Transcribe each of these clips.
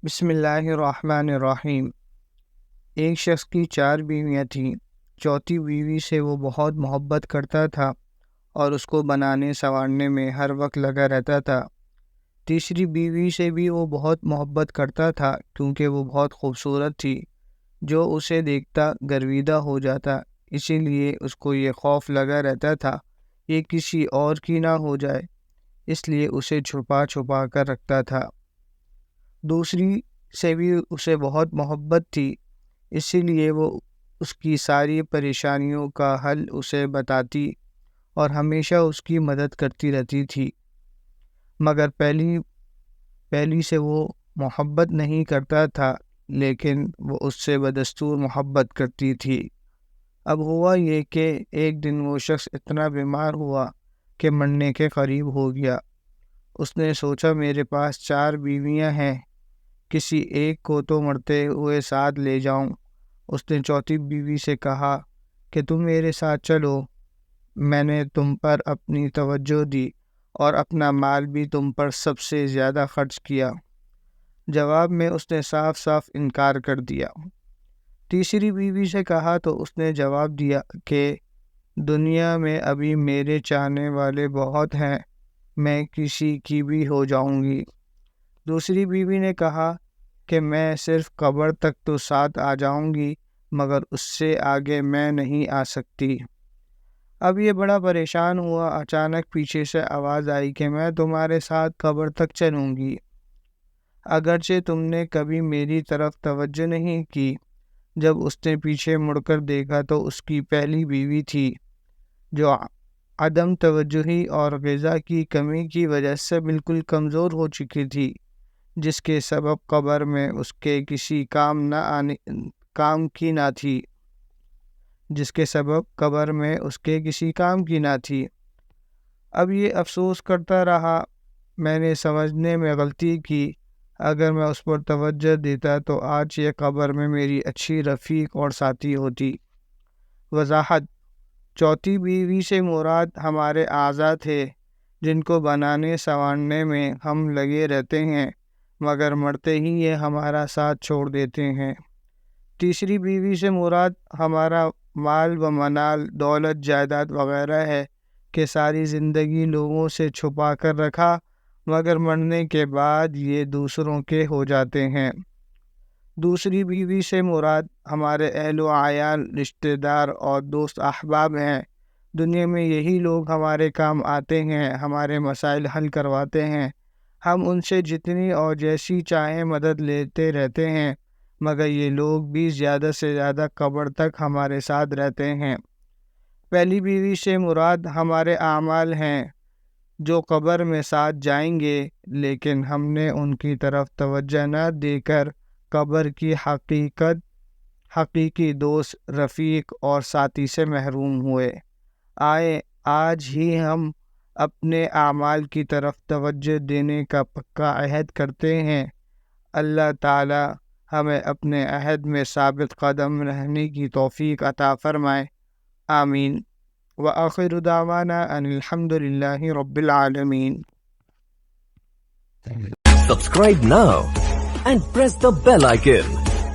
بسم اللہ الرحمن الرحیم۔ ایک شخص کی 4 بیویاں تھیں۔ چوتھی بیوی سے وہ بہت محبت کرتا تھا اور اس کو بنانے سنوارنے میں ہر وقت لگا رہتا تھا۔ تیسری بیوی سے بھی وہ بہت محبت کرتا تھا کیونکہ وہ بہت خوبصورت تھی، جو اسے دیکھتا گرویدہ ہو جاتا، اسی لیے اس کو یہ خوف لگا رہتا تھا یہ کسی اور کی نہ ہو جائے، اس لیے اسے چھپا چھپا کر رکھتا تھا۔ دوسری سے بھی اسے بہت محبت تھی، اسی لیے وہ اس کی ساری پریشانیوں کا حل اسے بتاتی اور ہمیشہ اس کی مدد کرتی رہتی تھی، مگر پہلی سے وہ محبت نہیں کرتا تھا، لیکن وہ اس سے بدستور محبت کرتی تھی۔ اب ہوا یہ کہ ایک دن وہ شخص اتنا بیمار ہوا کہ مرنے کے قریب ہو گیا۔ اس نے سوچا میرے پاس 4 بیویاں ہیں، کسی ایک کو تو مرتے ہوئے ساتھ لے جاؤں۔ اس نے چوتھی بیوی سے کہا کہ تم میرے ساتھ چلو، میں نے تم پر اپنی توجہ دی اور اپنا مال بھی تم پر سب سے زیادہ خرچ کیا۔ جواب میں اس نے صاف صاف انکار کر دیا۔ تیسری بیوی سے کہا تو اس نے جواب دیا کہ دنیا میں ابھی میرے چاہنے والے بہت ہیں، میں کسی کی بھی ہو جاؤں گی۔ دوسری بیوی نے کہا کہ میں صرف قبر تک تو ساتھ آ جاؤں گی، مگر اس سے آگے میں نہیں آ سکتی۔ اب یہ بڑا پریشان ہوا، اچانک پیچھے سے آواز آئی کہ میں تمہارے ساتھ قبر تک چلوں گی۔ اگرچہ تم نے کبھی میری طرف توجہ نہیں کی۔ جب اس نے پیچھے مڑ کر دیکھا تو اس کی پہلی بیوی تھی، جو عدم توجہی اور غذا کی کمی کی وجہ سے بالکل کمزور ہو چکی تھی، جس کے سبب قبر میں اس کے کسی کام کی نہ تھی۔ اب یہ افسوس کرتا رہا، میں نے سمجھنے میں غلطی کی، اگر میں اس پر توجہ دیتا تو آج یہ قبر میں میری اچھی رفیق اور ساتھی ہوتی۔ وضاحت: چوتھی بیوی سے مراد ہمارے اعضاء تھے، جن کو بنانے سنوارنے میں ہم لگے رہتے ہیں، مگر مرتے ہی یہ ہمارا ساتھ چھوڑ دیتے ہیں۔ تیسری بیوی سے مراد ہمارا مال و منال، دولت، جائیداد وغیرہ ہے کہ ساری زندگی لوگوں سے چھپا کر رکھا، مگر مرنے کے بعد یہ دوسروں کے ہو جاتے ہیں۔ دوسری بیوی سے مراد ہمارے اہل و عیال، رشتہ دار اور دوست احباب ہیں۔ دنیا میں یہی لوگ ہمارے کام آتے ہیں، ہمارے مسائل حل کرواتے ہیں، ہم ان سے جتنی اور جیسی چاہیں مدد لیتے رہتے ہیں، مگر یہ لوگ بھی زیادہ سے زیادہ قبر تک ہمارے ساتھ رہتے ہیں۔ پہلی بیوی سے مراد ہمارے اعمال ہیں، جو قبر میں ساتھ جائیں گے، لیکن ہم نے ان کی طرف توجہ نہ دے کر قبر کی حقیقی دوست، رفیق اور ساتھی سے محروم ہوئے۔ آج ہی ہم اپنے اعمال کی طرف توجہ دینے کا پکا عہد کرتے ہیں۔ اللہ تعالی ہمیں اپنے عہد میں ثابت قدم رہنے کی توفیق عطا فرمائے، آمین۔ وآخر دعوانا ان الحمد للہ رب العالمین۔ Subscribe now and press the bell icon.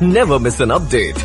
Never miss an update.